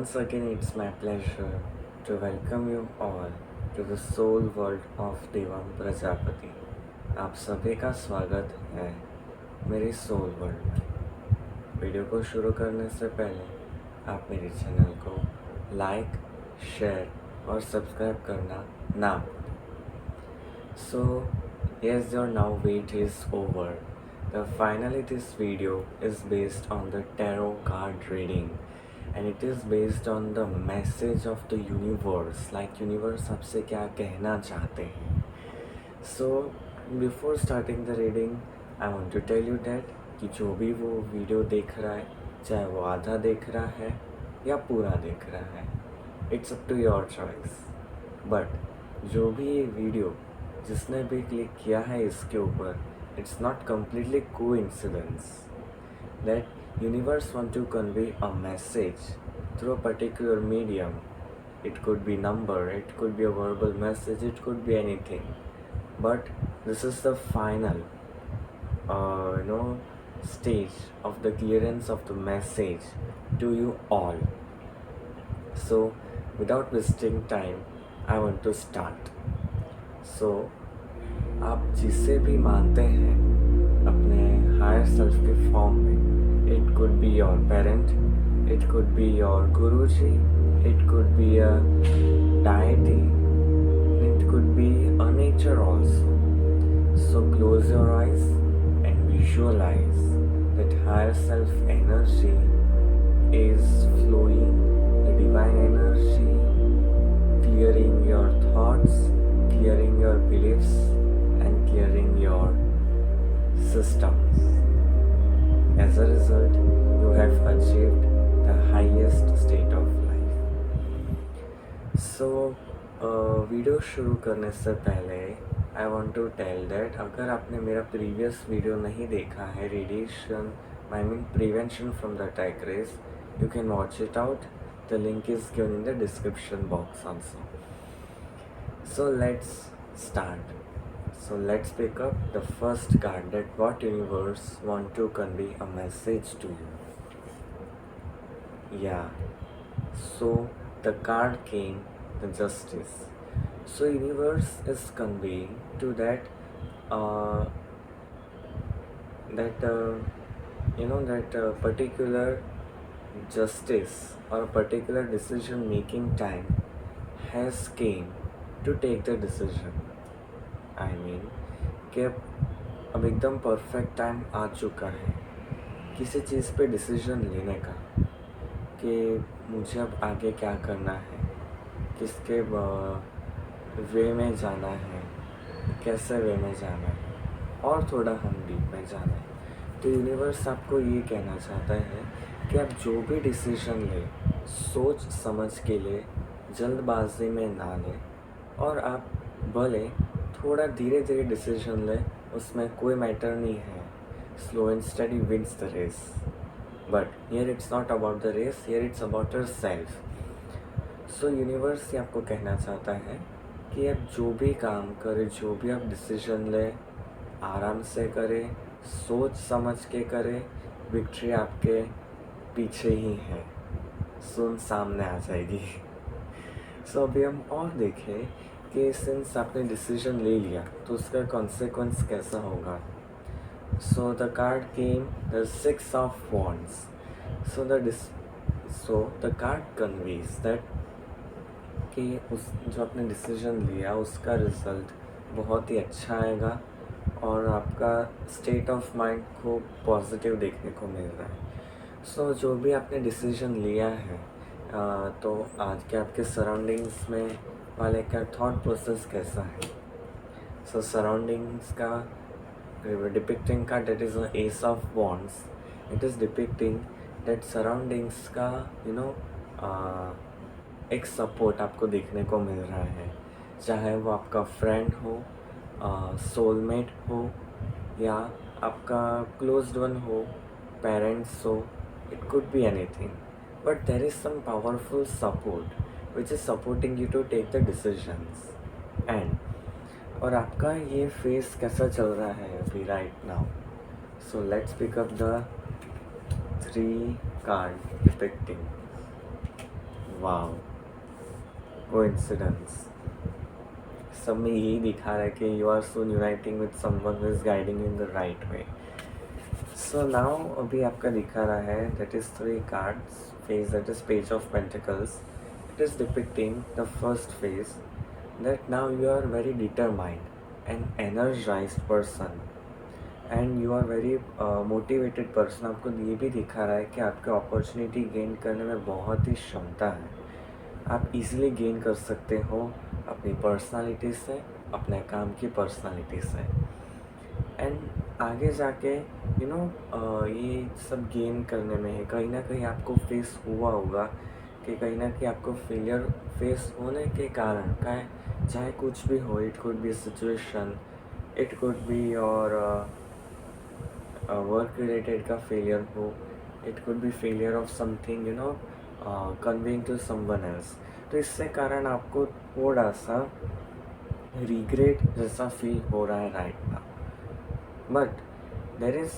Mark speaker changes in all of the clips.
Speaker 1: Once again, it's my pleasure to welcome you all to the soul world of देवम प्रजापति। आप सभी का स्वागत है मेरे सोल वर्ल्ड में। वीडियो को शुरू करने से पहले आप मेरे चैनल को लाइक, शेयर और सब्सक्राइब करना ना भूलें। So, yes, your now wait is over. Finally, this video is based on the tarot card reading. And it is based on the message of the universe, like universe आपसे क्या कहना चाहते हैं. So before starting the reading, I want to tell you that कि जो भी वो video देख रहा है, चाहे वो आधा देख रहा है या पूरा देख रहा है, it's up to your choice. But जो भी ये वीडियो जिसने भी क्लिक किया है इसके ऊपर, it's not completely coincidence that universe want to convey a message through a particular medium. It could be number, it could be a verbal message, it could be anything, but this is the final stage of the clearance of the message to you all. So without wasting time, I want to start. So आप जिसे भी मानते हैं अपने higher self के form में, it could be your parent, it could be your guruji, it could be a deity, it could be a nature also. So close your eyes and visualize that higher self energy is flowing, the divine energy, clearing your thoughts, clearing your beliefs and clearing your systems. As a result, you have achieved the highest state of life. So, video शुरू करने से पहले I want to tell that अगर आपने मेरा previous video नहीं देखा है radiation prevention from the attack rays, you can watch it out. The link is given in the description box also. So let's start. So let's pick up the first card, that what universe want to convey a message to you. Yeah. So the card came, the justice. So universe is conveying to that particular justice or particular decision making time has came to take the decision. I mean कि अब एकदम perfect time आ चुका है किसी चीज़ पे decision लेने का कि मुझे अब आगे क्या करना है, किसके वे में जाना है, कैसे वे में जाना है और थोड़ा हम डीप में जाना है. तो यूनिवर्स आपको ये कहना चाहता है कि आप जो भी डिसीजन ले सोच समझ के ले, जल्दबाजी में ना ले, और आप भले थोड़ा धीरे धीरे डिसीजन ले, उसमें कोई मैटर नहीं है. Slow and steady wins the race. But here it's not about the race, here it's about yourself. So universe ये आपको कहना चाहता है कि आप जो भी काम करें, जो भी आप डिसीजन ले, आराम से करें, सोच समझ के करें. विक्ट्री आपके पीछे ही है, सुन सामने आ जाएगी. सो अभी हम और देखें कि सिंस आपने डिसीजन ले लिया तो उसका कॉन्सिक्वेंस कैसा होगा. So the card came the 6 of wands. So the card conveys that कि उस जो आपने डिसीजन लिया उसका रिज़ल्ट बहुत ही अच्छा आएगा और आपका स्टेट ऑफ माइंड को पॉजिटिव देखने को मिल रहा है. सो जो भी आपने डिसीजन लिया है, तो आज के आपके सराउंडिंग्स में वाले का थॉट प्रोसेस कैसा है. सो सराउंडिंग्स का डिपिक्टिंग का that is ace of wands. It is depicting that surroundings का एक सपोर्ट आपको देखने को मिल रहा है, चाहे वो आपका फ्रेंड हो, सोलमेट हो, या आपका क्लोज्ड वन हो, पेरेंट्स हो. It could be anything, but there is some powerful support which is supporting you to take the decisions. And और आपका ये फेस कैसा चल रहा है अभी right now. So let's pick up the 3 card depicting. वाह, कोइंसिडेंस। सब में यही दिखा रहा है कि you are soon uniting with someone who is guiding in the right way. So now अभी आपका दिखा रहा है that is 3 cards phase, that is page of pentacles. It is depicting the first phase that now you are very determined and energized person and you are very motivated person. आपको ये भी दिखा रहा है कि आपके अपॉर्चुनिटी गेन करने में बहुत ही क्षमता है। आप इजीली गेन कर सकते हो अपनी पर्सनालिटी से, अपने काम की पर्सनालिटी से। एंड आगे जाके ये सब गेन करने में कहीं ना कहीं आपको फेस हुआ होगा कि कहीं ना कहीं आपको फेलियर फेस होने के कारण का चाहे कुछ भी हो, it could be situation, it could be your work related का फेलियर हो, it could be failure of something conveying to someone else. तो इससे कारण आपको थोड़ा सा रिग्रेट जैसा फील हो रहा है right now. But there is,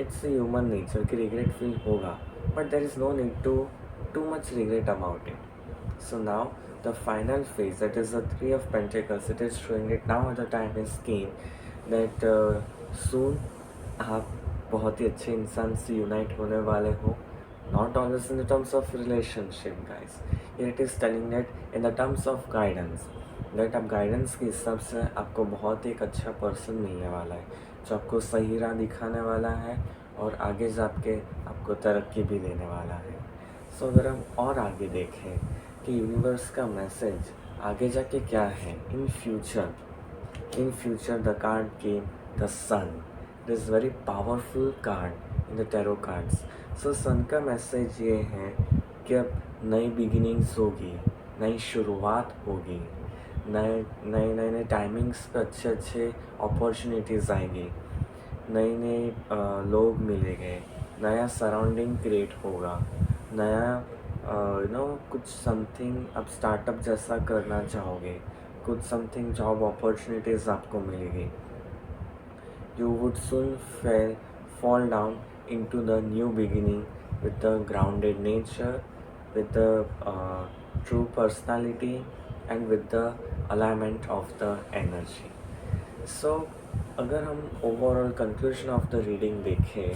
Speaker 1: it's human nature कि रिग्रेट फील होगा, but there is no need to much regret about it. So now the final phase, that is the 3 of Pentacles, it is showing it now the time is came that soon आप बहुत ही अच्छे इंसान से unite होने वाले हो। Not always in the terms of relationship guys, it is telling that in the terms of guidance, that आप guidance के हिसाब से आपको बहुत ही एक अच्छा पर्सन मिलने वाला है जो आपको सही राह दिखाने वाला है और आगे जाके आपको तरक्की भी देने वाला है। सो अगर हम और आगे देखें कि यूनिवर्स का मैसेज आगे जाके क्या है in future the card game the sun, it is very powerful card in the tarot cards. So sun का मैसेज ये है कि अब नई बिगिनिंग्स होगी, नई शुरुआत होगी, नए टाइमिंग्स पे अच्छे अपॉर्चुनिटीज़ आएंगी, नए लोग मिलेंगे, नया सराउंडिंग क्रिएट होगा, नया कुछ समथिंग आप स्टार्टअप जैसा करना चाहोगे, कुछ समथिंग जॉब अपॉर्चुनिटीज़ आपको मिलेगी। You would soon fall down into the new beginning with the grounded nature, with the true personality, and with the alignment of the energy. So, अगर हम overall conclusion of the reading देखें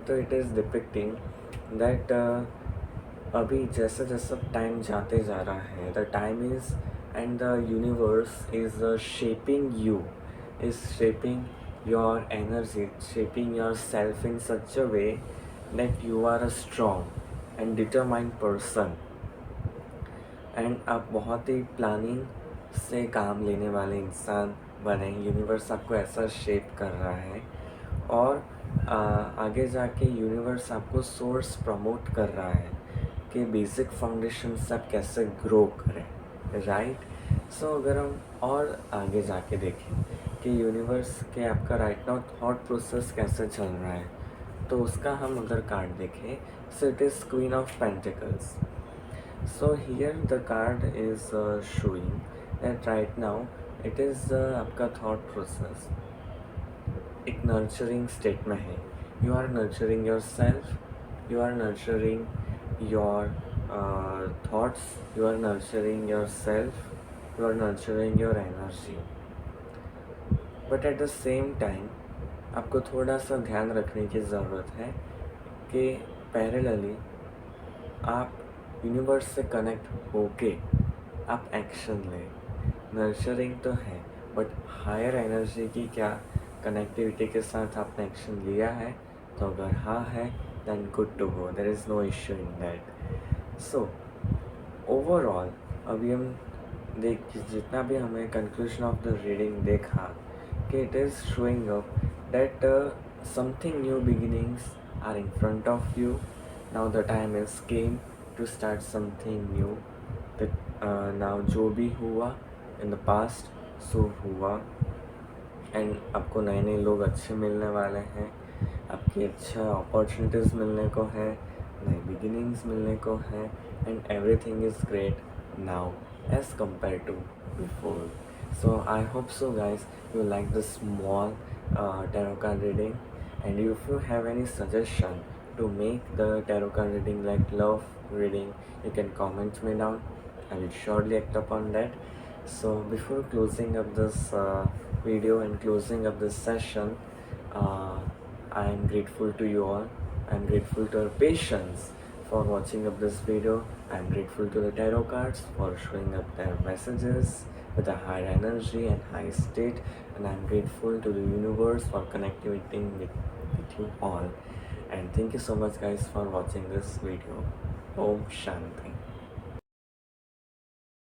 Speaker 1: तो it is depicting that अभी जैसा जैसा time जाते जा रहा है, the time is and the universe is shaping you, is shaping your energy, shaping yourself in such a way that you are a strong and determined person, and आप बहुत ही planning से काम लेने वाले इंसान बने। यूनिवर्स आपको ऐसा शेप कर रहा है और आगे जाके यूनिवर्स आपको सोर्स प्रमोट कर रहा है कि बेसिक फाउंडेशन से आप कैसे ग्रो करें, राइट। सो अगर हम और आगे जाके देखें कि यूनिवर्स के आपका राइट नाउ थॉट प्रोसेस कैसे चल रहा है, तो उसका हम अगर कार्ड देखें, so it is queen of pentacles. So here the card is showing that right now it is आपका थॉट प्रोसेस एक नर्चरिंग स्टेट में है। You are nurturing yourself, you are nurturing your thoughts, you are nurturing yourself, you are nurturing your energy, but at the same time आपको थोड़ा सा ध्यान रखने की ज़रूरत है कि पैरेलली आप यूनिवर्स से कनेक्ट होके आप एक्शन लें। नर्चरिंग तो है, बट हायर एनर्जी की क्या कनेक्टिविटी के साथ आपने एक्शन लिया है, तो अगर हाँ है then good to go, there is no issue in that. So overall अभी हम जितना भी हमें conclusion of the reading देखा कि it is showing up that something new beginnings are in front of you. Now the time is came to start something new. that now जो भी हुआ in the past so हुआ, and आपको नए नए लोग अच्छे मिलने वाले हैं, आपकी अच्छा अपॉर्चुनिटीज़ मिलने को है, नई बिगिनिंग्स मिलने को है, and everything is great now as compared to before. So I hope so guys you like the small tarot card reading, and if you have any suggestion to make the tarot card reading like love reading, you can comment me down. I will surely act upon that. So before closing up this video and closing up this session, uh, I am grateful to you all. I am grateful to your patience for watching up this video. I am grateful to the tarot cards for showing up their messages with a high energy and high state, and I am grateful to the universe for connecting with you all. And thank you so much guys for watching this video. Om Shanti.